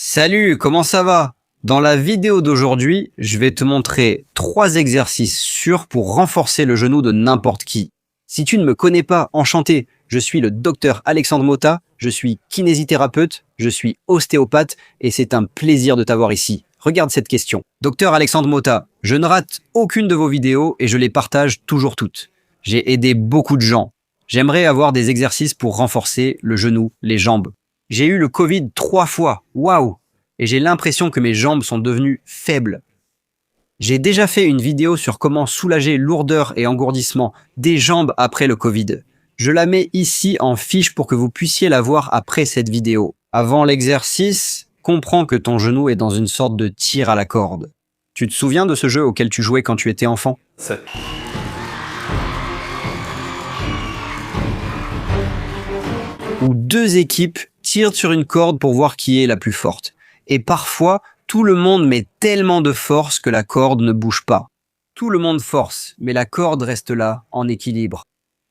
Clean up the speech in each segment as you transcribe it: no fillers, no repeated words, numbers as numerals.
Salut, comment ça va? Dans la vidéo d'aujourd'hui, je vais te montrer 3 exercices sûrs pour renforcer le genou de n'importe qui. Si tu ne me connais pas, enchanté, je suis le docteur Alexandre Mota, je suis kinésithérapeute, je suis ostéopathe et c'est un plaisir de t'avoir ici. Regarde cette question. Docteur Alexandre Mota, je ne rate aucune de vos vidéos et je les partage toujours toutes. J'ai aidé beaucoup de gens. J'aimerais avoir des exercices pour renforcer le genou, les jambes. J'ai eu le Covid 3 fois, waouh! Et j'ai l'impression que mes jambes sont devenues faibles. J'ai déjà fait une vidéo sur comment soulager lourdeur et engourdissement des jambes après le Covid. Je la mets ici en fiche pour que vous puissiez la voir après cette vidéo. Avant l'exercice, comprends que ton genou est dans une sorte de tir à la corde. Tu te souviens de ce jeu auquel tu jouais quand tu étais enfant? Où deux équipes tirent sur une corde pour voir qui est la plus forte. Et parfois, tout le monde met tellement de force que la corde ne bouge pas. Tout le monde force, mais la corde reste là, en équilibre.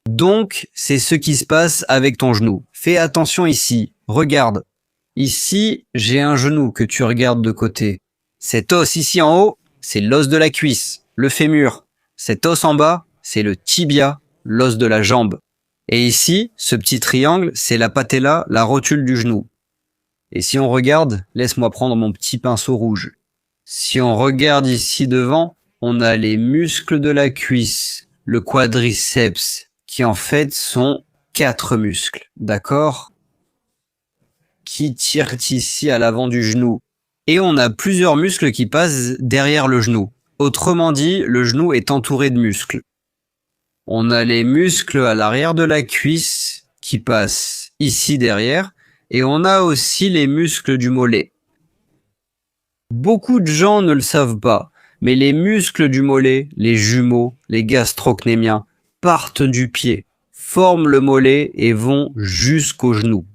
Donc, c'est ce qui se passe avec ton genou. Fais attention ici, regarde. Ici, j'ai un genou que tu regardes de côté. Cet os ici en haut, c'est l'os de la cuisse, le fémur. Cet os en bas, c'est le tibia, l'os de la jambe. Et ici, ce petit triangle, c'est la patella, la rotule du genou. Et si on regarde, laisse-moi prendre mon petit pinceau rouge. Si on regarde ici devant, on a les muscles de la cuisse, le quadriceps, qui en fait sont 4 muscles, d'accord? Qui tirent ici à l'avant du genou. Et on a plusieurs muscles qui passent derrière le genou. Autrement dit, le genou est entouré de muscles. On a les muscles à l'arrière de la cuisse qui passent ici derrière. Et on a aussi les muscles du mollet. Beaucoup de gens ne le savent pas, mais les muscles du mollet, les jumeaux, les gastrocnémiens, partent du pied, forment le mollet et vont jusqu'au genou.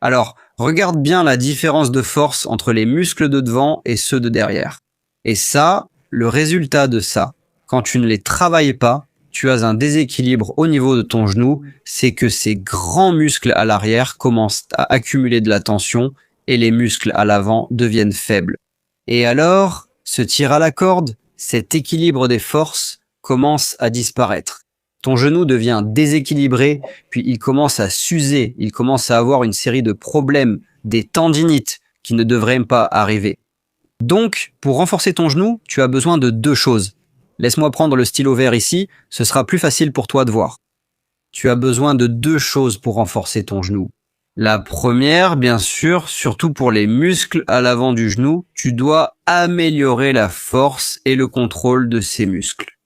Alors, regarde bien la différence de force entre les muscles de devant et ceux de derrière. Et ça, le résultat de ça, quand tu ne les travailles pas, tu as un déséquilibre au niveau de ton genou, c'est que ces grands muscles à l'arrière commencent à accumuler de la tension et les muscles à l'avant deviennent faibles. Et alors, ce tir à la corde, cet équilibre des forces commence à disparaître. Ton genou devient déséquilibré, puis il commence à s'user, il commence à avoir une série de problèmes, des tendinites qui ne devraient pas arriver. Donc, pour renforcer ton genou, tu as besoin de 2 choses. Laisse-moi prendre le stylo vert ici, ce sera plus facile pour toi de voir. Tu as besoin de 2 choses pour renforcer ton genou. La première, bien sûr, surtout pour les muscles à l'avant du genou, tu dois améliorer la force et le contrôle de ces muscles.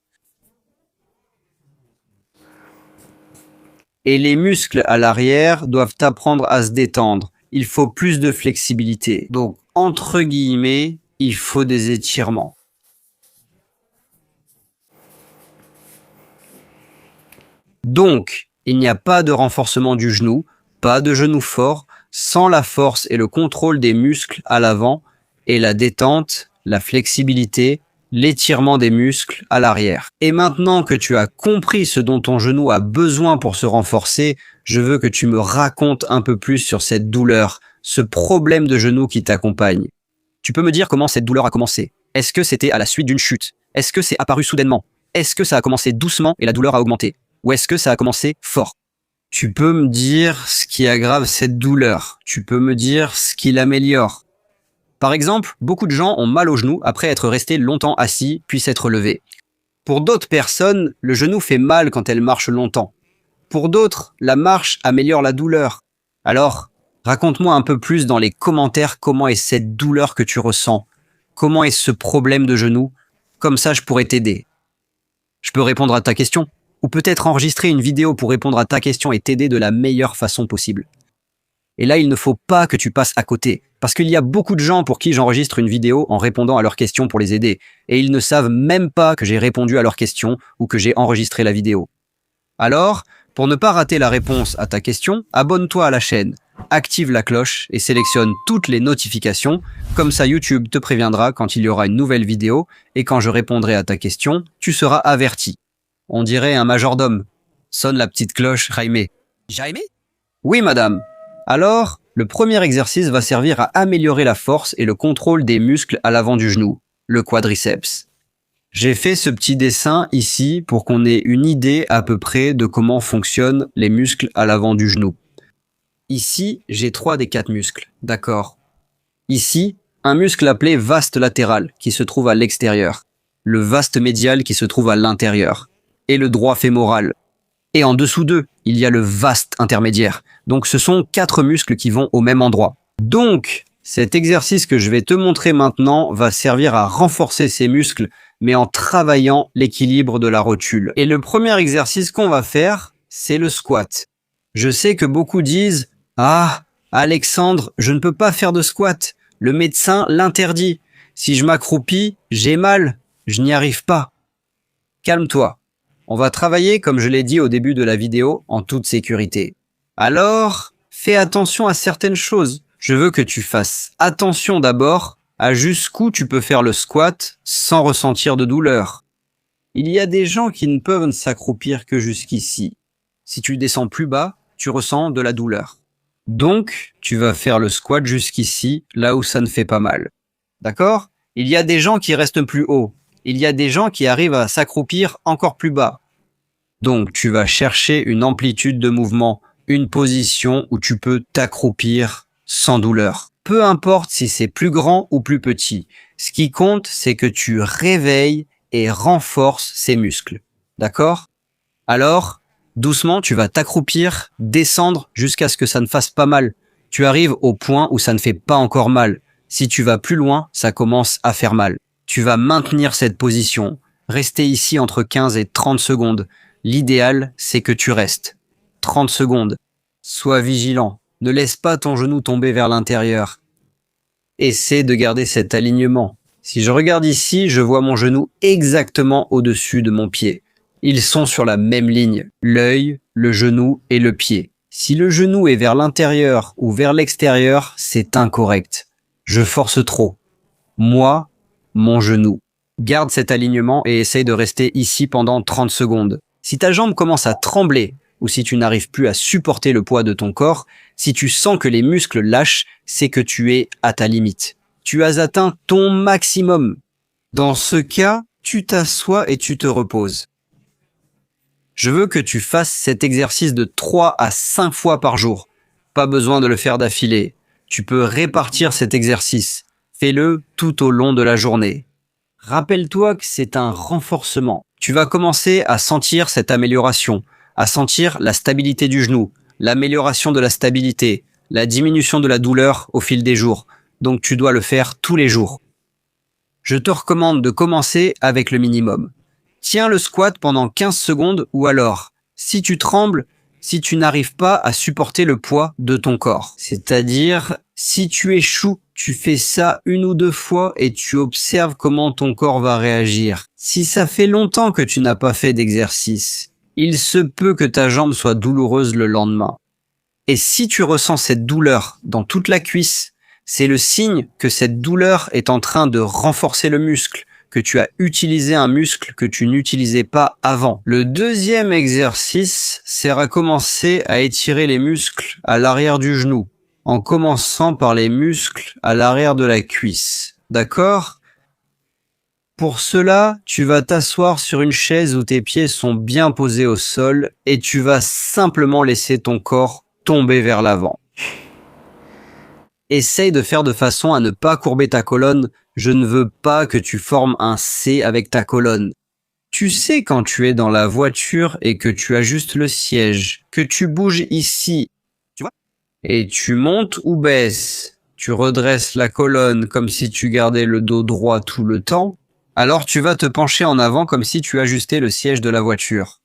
Et les muscles à l'arrière doivent apprendre à se détendre. Il faut plus de flexibilité. Donc, entre guillemets, il faut des étirements. Donc, il n'y a pas de renforcement du genou, pas de genou fort, sans la force et le contrôle des muscles à l'avant et la détente, la flexibilité, l'étirement des muscles à l'arrière. Et maintenant que tu as compris ce dont ton genou a besoin pour se renforcer, je veux que tu me racontes un peu plus sur cette douleur, ce problème de genou qui t'accompagne. Tu peux me dire comment cette douleur a commencé? Est-ce que c'était à la suite d'une chute? Est-ce que c'est apparu soudainement? Est-ce que ça a commencé doucement et la douleur a augmenté? Ou est-ce que ça a commencé fort? Tu peux me dire ce qui aggrave cette douleur. Tu peux me dire ce qui l'améliore. Par exemple, beaucoup de gens ont mal au genou après être restés longtemps assis puis s'être levés. Pour d'autres personnes, le genou fait mal quand elles marchent longtemps. Pour d'autres, la marche améliore la douleur. Alors, raconte-moi un peu plus dans les commentaires comment est cette douleur que tu ressens. Comment est ce problème de genou? Comme ça, je pourrais t'aider. Je peux répondre à ta question. Ou peut-être enregistrer une vidéo pour répondre à ta question et t'aider de la meilleure façon possible. Et là, il ne faut pas que tu passes à côté, parce qu'il y a beaucoup de gens pour qui j'enregistre une vidéo en répondant à leurs questions pour les aider, et ils ne savent même pas que j'ai répondu à leurs questions ou que j'ai enregistré la vidéo. Alors, pour ne pas rater la réponse à ta question, abonne-toi à la chaîne, active la cloche et sélectionne toutes les notifications, comme ça YouTube te préviendra quand il y aura une nouvelle vidéo, et quand je répondrai à ta question, tu seras averti. On dirait un majordome. Sonne la petite cloche, Jaime. Jaime? Oui, madame. Alors, Le premier exercice va servir à améliorer la force et le contrôle des muscles à l'avant du genou, le quadriceps. J'ai fait ce petit dessin ici pour qu'on ait une idée à peu près de comment fonctionnent les muscles à l'avant du genou. Ici, j'ai 3 des 4 muscles, d'accord. Ici, un muscle appelé vaste latéral qui se trouve à l'extérieur, le vaste médial qui se trouve à l'intérieur, et le droit fémoral. Et en dessous d'eux, il y a le vaste intermédiaire. Donc ce sont 4 muscles qui vont au même endroit. Donc, cet exercice que je vais te montrer maintenant va servir à renforcer ces muscles, mais en travaillant l'équilibre de la rotule. Et le premier exercice qu'on va faire, c'est le squat. Je sais que beaucoup disent « Ah, Alexandre, je ne peux pas faire de squat. Le médecin l'interdit. Si je m'accroupis, j'ai mal. Je n'y arrive pas. » Calme-toi. On va travailler, comme je l'ai dit au début de la vidéo, en toute sécurité. Alors, fais attention à certaines choses. Je veux que tu fasses attention d'abord à jusqu'où tu peux faire le squat sans ressentir de douleur. Il y a des gens qui ne peuvent s'accroupir que jusqu'ici. Si tu descends plus bas, tu ressens de la douleur. Donc, tu vas faire le squat jusqu'ici, là où ça ne fait pas mal. D'accord ? Il y a des gens qui restent plus haut. Il y a des gens qui arrivent à s'accroupir encore plus bas. Donc, tu vas chercher une amplitude de mouvement, une position où tu peux t'accroupir sans douleur. Peu importe si c'est plus grand ou plus petit. Ce qui compte, c'est que tu réveilles et renforces ces muscles. D'accord ? Alors, doucement, tu vas t'accroupir, descendre jusqu'à ce que ça ne fasse pas mal. Tu arrives au point où ça ne fait pas encore mal. Si tu vas plus loin, ça commence à faire mal. Tu vas maintenir cette position, rester ici entre 15 et 30 secondes. L'idéal, c'est que tu restes. 30 secondes. Sois vigilant. Ne laisse pas ton genou tomber vers l'intérieur. Essaie de garder cet alignement. Si je regarde ici, je vois mon genou exactement au-dessus de mon pied. Ils sont sur la même ligne, l'œil, le genou et le pied. Si le genou est vers l'intérieur ou vers l'extérieur, c'est incorrect. Je force trop. Moi, mon genou. Garde cet alignement et essaye de rester ici pendant 30 secondes. Si ta jambe commence à trembler ou si tu n'arrives plus à supporter le poids de ton corps, si tu sens que les muscles lâchent, c'est que tu es à ta limite. Tu as atteint ton maximum. Dans ce cas, tu t'assois et tu te reposes. Je veux que tu fasses cet exercice de 3 à 5 fois par jour. Pas besoin de le faire d'affilée. Tu peux répartir cet exercice. Fais-le tout au long de la journée. Rappelle-toi que c'est un renforcement. Tu vas commencer à sentir cette amélioration, à sentir la stabilité du genou, l'amélioration de la stabilité, la diminution de la douleur au fil des jours. Donc tu dois le faire tous les jours. Je te recommande de commencer avec le minimum. Tiens le squat pendant 15 secondes ou alors, si tu trembles, si tu n'arrives pas à supporter le poids de ton corps. C'est-à-dire, si tu échoues, tu fais ça 1 ou 2 fois et tu observes comment ton corps va réagir. Si ça fait longtemps que tu n'as pas fait d'exercice, il se peut que ta jambe soit douloureuse le lendemain. Et si tu ressens cette douleur dans toute la cuisse, c'est le signe que cette douleur est en train de renforcer le muscle, que tu as utilisé un muscle que tu n'utilisais pas avant. Le deuxième exercice sert à commencer à étirer les muscles à l'arrière du genou, en commençant par les muscles à l'arrière de la cuisse. D'accord ? Pour cela, tu vas t'asseoir sur une chaise où tes pieds sont bien posés au sol et tu vas simplement laisser ton corps tomber vers l'avant. Essaye de faire de façon à ne pas courber ta colonne. Je ne veux pas que tu formes un C avec ta colonne. Tu sais quand tu es dans la voiture et que tu ajustes le siège, que tu bouges ici, tu vois, et tu montes ou baisses, tu redresses la colonne comme si tu gardais le dos droit tout le temps, alors tu vas te pencher en avant comme si tu ajustais le siège de la voiture.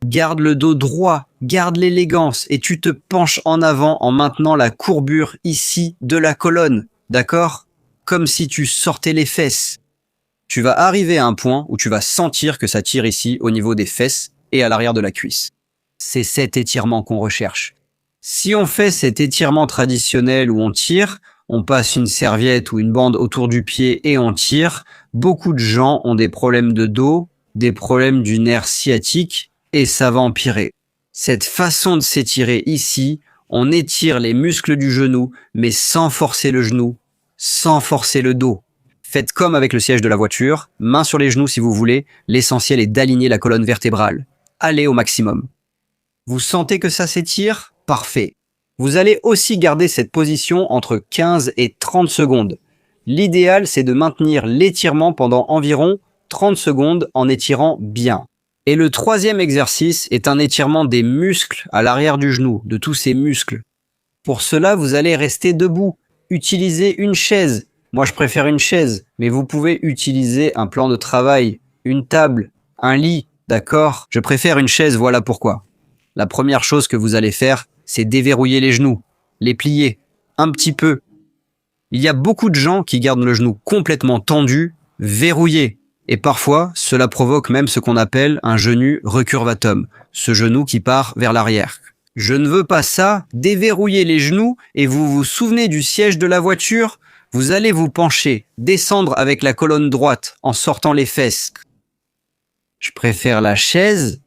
Garde le dos droit, garde l'élégance et tu te penches en avant en maintenant la courbure ici de la colonne, d'accord ? Comme si tu sortais les fesses. Tu vas arriver à un point où tu vas sentir que ça tire ici au niveau des fesses et à l'arrière de la cuisse. C'est cet étirement qu'on recherche. Si on fait cet étirement traditionnel où on tire, on passe une serviette ou une bande autour du pied et on tire, beaucoup de gens ont des problèmes de dos, des problèmes du nerf sciatique et ça va empirer. Cette façon de s'étirer ici, On étire les muscles du genou, mais sans forcer le genou, sans forcer le dos. Faites comme avec le siège de la voiture, main sur les genoux si vous voulez, l'essentiel est d'aligner la colonne vertébrale. Allez au maximum. Vous sentez que ça s'étire? Parfait. Vous allez aussi garder cette position entre 15 et 30 secondes. L'idéal, c'est de maintenir l'étirement pendant environ 30 secondes en étirant bien. Et le troisième exercice est un étirement des muscles à l'arrière du genou, de tous ces muscles. Pour cela, vous allez rester debout. Utilisez une chaise. Moi, je préfère une chaise, mais vous pouvez utiliser un plan de travail, une table, un lit, d'accord? Je préfère une chaise, voilà pourquoi. La première chose que vous allez faire, c'est déverrouiller les genoux, les plier, un petit peu. Il y a beaucoup de gens qui gardent le genou complètement tendu, verrouillé. Et parfois, cela provoque même ce qu'on appelle un genou recurvatum, ce genou qui part vers l'arrière. Je ne veux pas ça, déverrouillez les genoux et vous vous souvenez du siège de la voiture, vous allez vous pencher, descendre avec la colonne droite en sortant les fesses. Je préfère la chaise,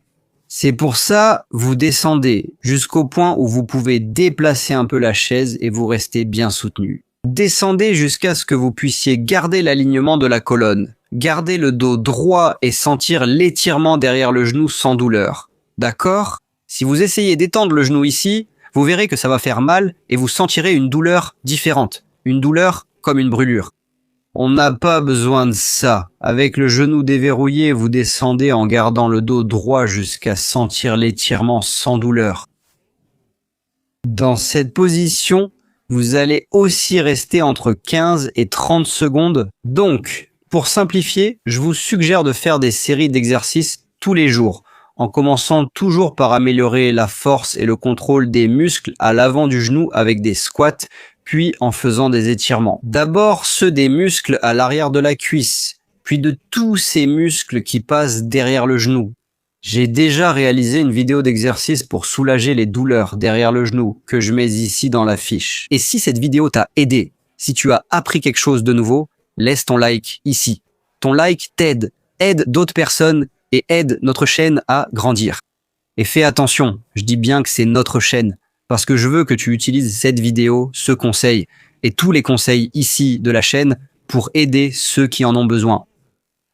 c'est pour ça vous descendez jusqu'au point où vous pouvez déplacer un peu la chaise et vous restez bien soutenu. Descendez jusqu'à ce que vous puissiez garder l'alignement de la colonne. Gardez le dos droit et sentir l'étirement derrière le genou sans douleur. D'accord? Si vous essayez d'étendre le genou ici, vous verrez que ça va faire mal et vous sentirez une douleur différente. Une douleur comme une brûlure. On n'a pas besoin de ça. Avec le genou déverrouillé, vous descendez en gardant le dos droit jusqu'à sentir l'étirement sans douleur. Dans cette position, vous allez aussi rester entre 15 et 30 secondes. Donc, pour simplifier, je vous suggère de faire des séries d'exercices tous les jours, en commençant toujours par améliorer la force et le contrôle des muscles à l'avant du genou avec des squats, puis en faisant des étirements. D'abord ceux des muscles à l'arrière de la cuisse, puis de tous ces muscles qui passent derrière le genou. J'ai déjà réalisé une vidéo d'exercice pour soulager les douleurs derrière le genou que je mets ici dans la fiche. Et si cette vidéo t'a aidé, si tu as appris quelque chose de nouveau, laisse ton like ici. Ton like t'aide, aide d'autres personnes et aide notre chaîne à grandir. Et fais attention, je dis bien que c'est notre chaîne, parce que je veux que tu utilises cette vidéo, ce conseil, et tous les conseils ici de la chaîne pour aider ceux qui en ont besoin.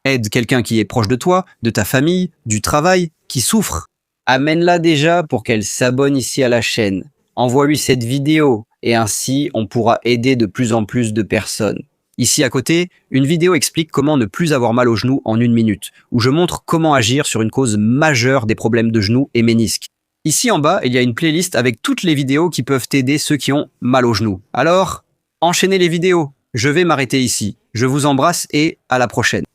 Aide quelqu'un qui est proche de toi, de ta famille, du travail, qui souffre. Amène-la déjà pour qu'elle s'abonne ici à la chaîne. Envoie-lui cette vidéo et ainsi on pourra aider de plus en plus de personnes. Ici à côté, une vidéo explique comment ne plus avoir mal aux genoux en 1 minute, où je montre comment agir sur une cause majeure des problèmes de genoux et ménisques. Ici en bas, il y a une playlist avec toutes les vidéos qui peuvent aider ceux qui ont mal aux genoux. Alors, enchaînez les vidéos. Je vais m'arrêter ici. Je vous embrasse et à la prochaine.